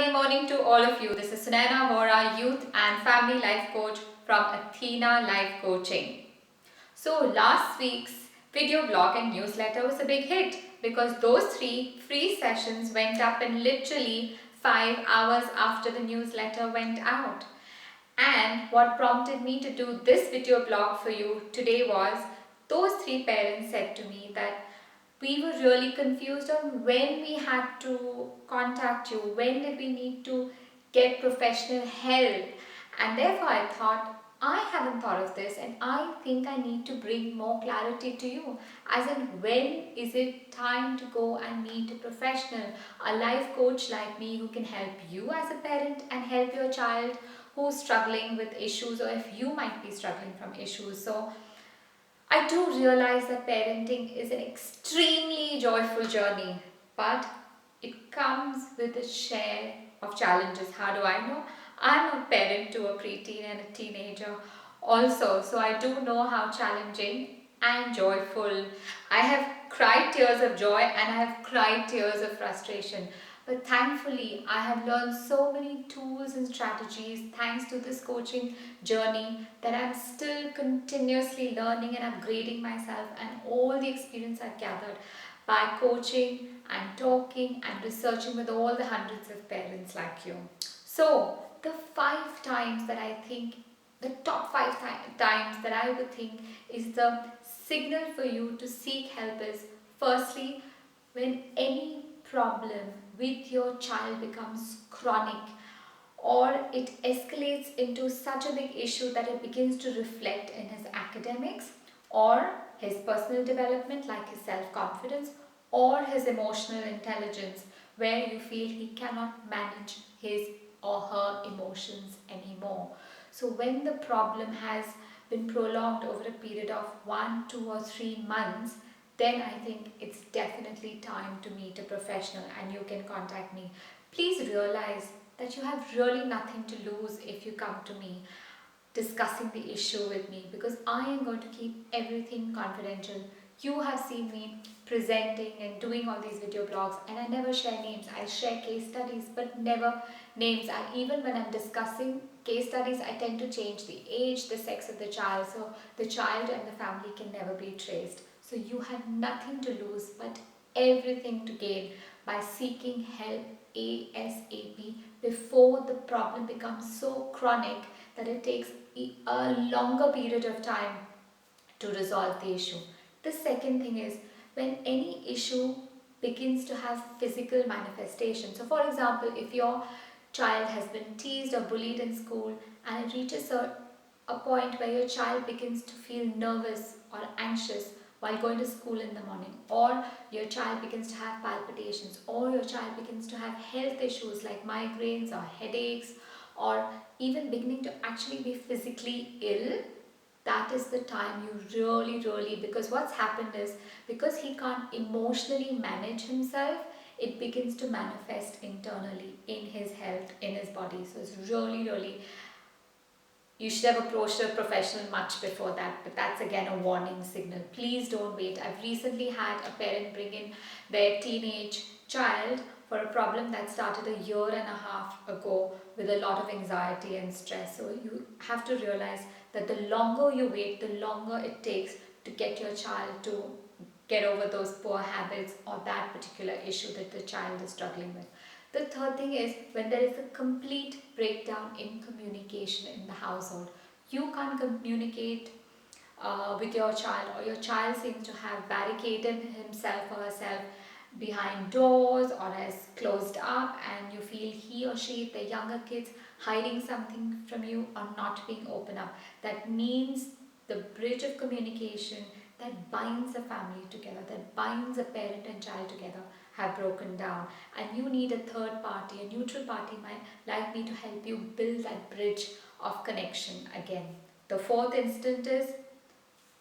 Good morning to all of you. This is Sunaina Vora, Youth and Family Life Coach from Athena Life Coaching. So last week's video blog and newsletter was a big hit because those 3 free sessions went up in literally 5 hours after the newsletter went out. And what prompted me to do this video blog for you today was those 3 parents said to me that we were really confused on when we had to contact you, when did we need to get professional help. And therefore I thought, I haven't thought of this and I think I need to bring more clarity to you. As in, when is it time to go and meet a professional, a life coach like me who can help you as a parent and help your child who's struggling with issues, or if you might be struggling from issues. So I do realize that parenting is an extremely joyful journey, but it comes with a share of challenges. How do I know? I'm a parent to a preteen and a teenager also, so I do know how challenging and joyful. I have cried tears of joy and I have cried tears of frustration. But thankfully, I have learned so many tools and strategies thanks to this coaching journey that I'm still continuously learning and upgrading myself, and all the experience I've gathered by coaching and talking and researching with all the hundreds of parents like you. So, the 5 times that I think, the top 5 times that I would think is the signal for you to seek help is, firstly, when any problem with your child becomes chronic or it escalates into such a big issue that it begins to reflect in his academics or his personal development, like his self-confidence, or his emotional intelligence, where you feel he cannot manage his or her emotions anymore. So when the problem has been prolonged over a period of 1, 2 or 3 months, then I think it's definitely time to meet a professional, and you can contact me. Please realize that you have really nothing to lose if you come to me discussing the issue with me, because I am going to keep everything confidential. You have seen me presenting and doing all these video blogs, and I never share names. I share case studies but never names. And even when I'm discussing case studies, I tend to change the age, the sex of the child, so the child and the family can never be traced. So you have nothing to lose but everything to gain by seeking help ASAP before the problem becomes so chronic that it takes a longer period of time to resolve the issue. The second thing is when any issue begins to have physical manifestation. So for example, if your child has been teased or bullied in school and it reaches a point where your child begins to feel nervous or anxious while going to school in the morning, or your child begins to have palpitations, or your child begins to have health issues like migraines or headaches, or even beginning to actually be physically ill, that is the time you really, because what's happened is, because he can't emotionally manage himself, it begins to manifest internally in his health, in his body. So it's really, you should have approached a professional much before that, but that's again a warning signal. Please don't wait. I've recently had a parent bring in their teenage child for a problem that started a year and a half ago with a lot of anxiety and stress. So you have to realize that the longer you wait, the longer it takes to get your child to get over those poor habits or that particular issue that the child is struggling with. The third thing is when there is a complete breakdown in communication in the household. You can't communicate with your child, or your child seems to have barricaded himself or herself behind doors or has closed up, and you feel he or she, the younger kids, hiding something from you or not being open up. That means the bridge of communication that binds a family together, that binds a parent and child together, have broken down, and you need a third party, a neutral party like me to help you build that bridge of connection again. The fourth instant is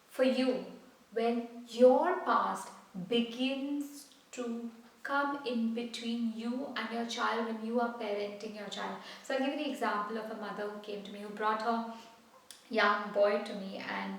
for you when your past begins to come in between you and your child when you are parenting your child. So I'll give you the example of a mother who came to me, who brought her young boy to me, and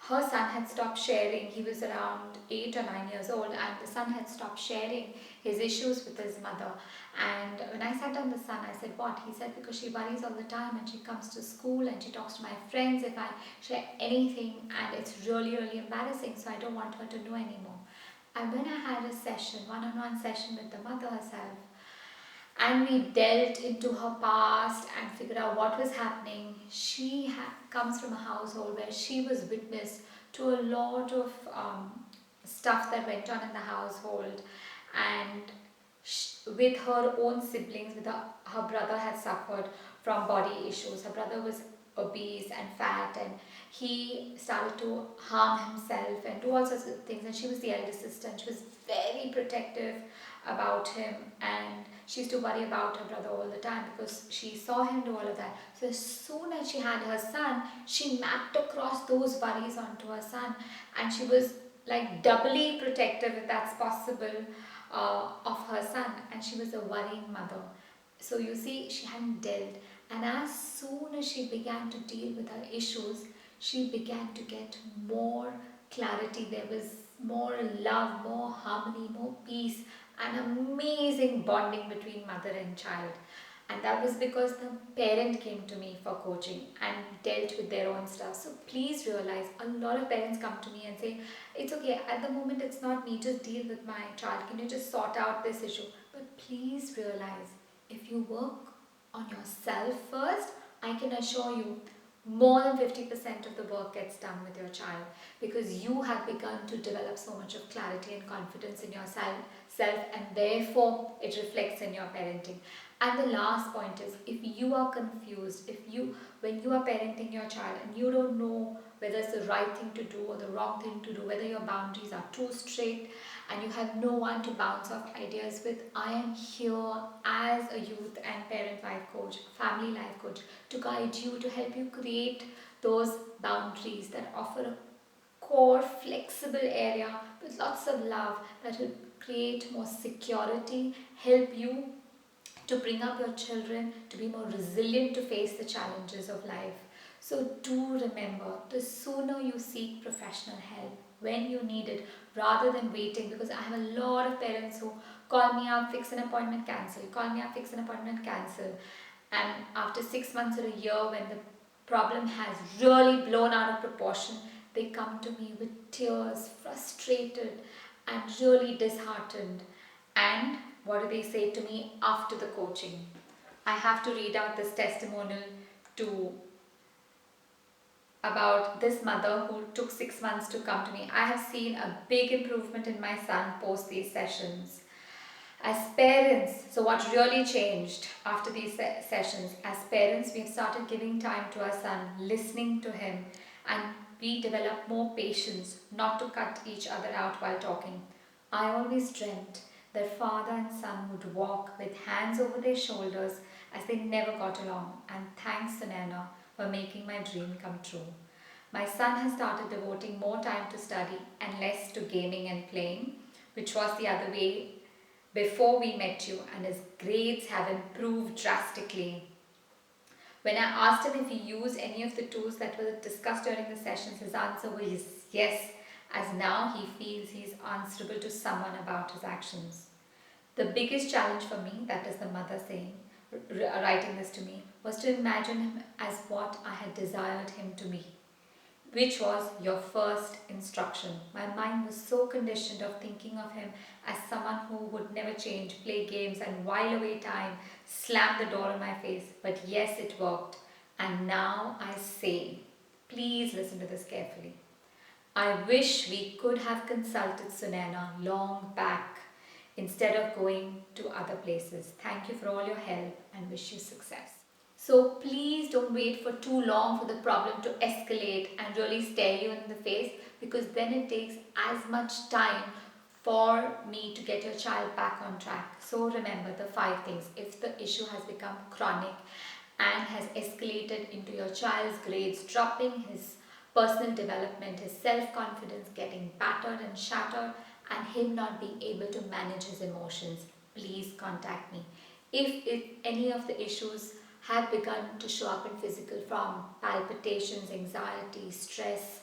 her son had stopped sharing. He was around 8 or 9 years old, and the son had stopped sharing his issues with his mother. And when I sat down the son, I said, "What?" He said, "Because she worries all the time, and she comes to school and she talks to my friends if I share anything, and it's really, really embarrassing, so I don't want her to know anymore." And when I had a session, one-on-one session with the mother herself, and we delved into her past and figured out what was happening. She comes from a household where she was witness to a lot of stuff that went on in the household, and with her own siblings, her brother had suffered from body issues. Her brother was obese and fat, and he started to harm himself and do all sorts of things, and she was the elder sister, and she was very protective about him, and she used to worry about her brother all the time because she saw him do all of that. So as soon as she had her son, she mapped across those worries onto her son, and she was like doubly protective, if that's possible, of her son, and she was a worrying mother. So you see, she hadn't dealt, and as soon as she began to deal with her issues, she began to get more clarity. There was more love, more harmony, more peace, and amazing bonding between mother and child. And that was because the parent came to me for coaching and dealt with their own stuff. So please realize, a lot of parents come to me and say, "It's okay, at the moment it's not me, just deal with my child. Can you just sort out this issue?" But please realize, if you work on yourself first, I can assure you more than 50% of the work gets done with your child, because you have begun to develop so much of clarity and confidence in yourself, and therefore it reflects in your parenting. And the last point is, if you are confused, when you are parenting your child and you don't know whether it's the right thing to do or the wrong thing to do, whether your boundaries are too strict and you have no one to bounce off ideas with, I am here as a youth and parent life coach, family life coach, to guide you, to help you create those boundaries that offer a core, flexible area with lots of love that will create more security, help you to bring up your children to be more resilient to face the challenges of life. So do remember, the sooner you seek professional help when you need it, rather than waiting, because I have a lot of parents who call me up, fix an appointment, cancel, call me up, fix an appointment, cancel. And after 6 months or a year, when the problem has really blown out of proportion, they come to me with tears, frustrated and really disheartened. And what do they say to me after the coaching? I have to read out this testimonial to about this mother who took 6 months to come to me. I have seen a big improvement in my son post these sessions. As parents, so what really changed after these sessions? As parents, we've started giving time to our son, listening to him, and we developed more patience not to cut each other out while talking. I always dreamt that father and son would walk with hands over their shoulders as they never got along, and thanks to Nana for making my dream come true. My son has started devoting more time to study and less to gaming and playing, which was the other way before we met you, and his grades have improved drastically. When I asked him if he used any of the tools that were discussed during the sessions, his answer was yes, as now he feels he is answerable to someone about his actions. The biggest challenge for me, that is the mother saying, writing this to me, was to imagine him as what I had desired him to be, which was your first instruction. My mind was so conditioned of thinking of him as someone who would never change, play games and while away time, slam the door in my face. But yes, it worked. And now I say, please listen to this carefully. I wish we could have consulted Sunana long back instead of going to other places. Thank you for all your help and wish you success. So please don't wait for too long for the problem to escalate and really stare you in the face, because then it takes as much time for me to get your child back on track. So remember the 5 things. If the issue has become chronic and has escalated into your child's grades dropping, his personal development, his self-confidence getting battered and shattered, and him not being able to manage his emotions, please contact me. If any of the issues have begun to show up in physical, from palpitations, anxiety, stress,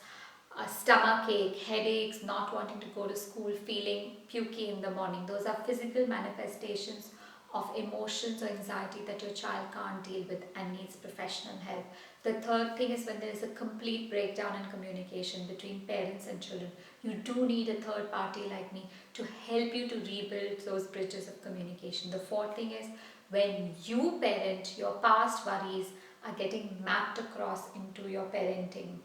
stomach ache, headaches, not wanting to go to school, feeling pukey in the morning. Those are physical manifestations of emotions or anxiety that your child can't deal with and needs professional help. The third thing is when there is a complete breakdown in communication between parents and children. You do need a third party like me to help you to rebuild those bridges of communication. The fourth thing is when you parent, your past worries are getting mapped across into your parenting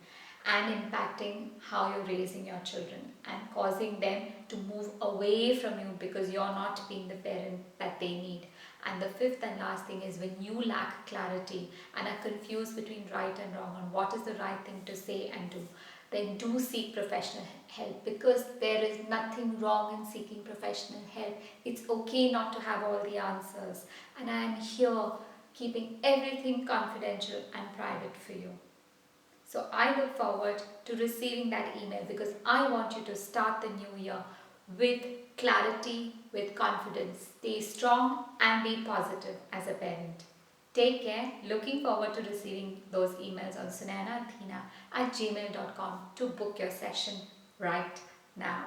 and impacting how you're raising your children and causing them to move away from you because you're not being the parent that they need. And the fifth and last thing is when you lack clarity and are confused between right and wrong on what is the right thing to say and do, then do seek professional help, because there is nothing wrong in seeking professional help. It's okay not to have all the answers, and I am here keeping everything confidential and private for you. So I look forward to receiving that email because I want you to start the new year with clarity, with confidence. Stay strong and be positive as a parent. Take care. Looking forward to receiving those emails on sunanathena@gmail.com to book your session right now.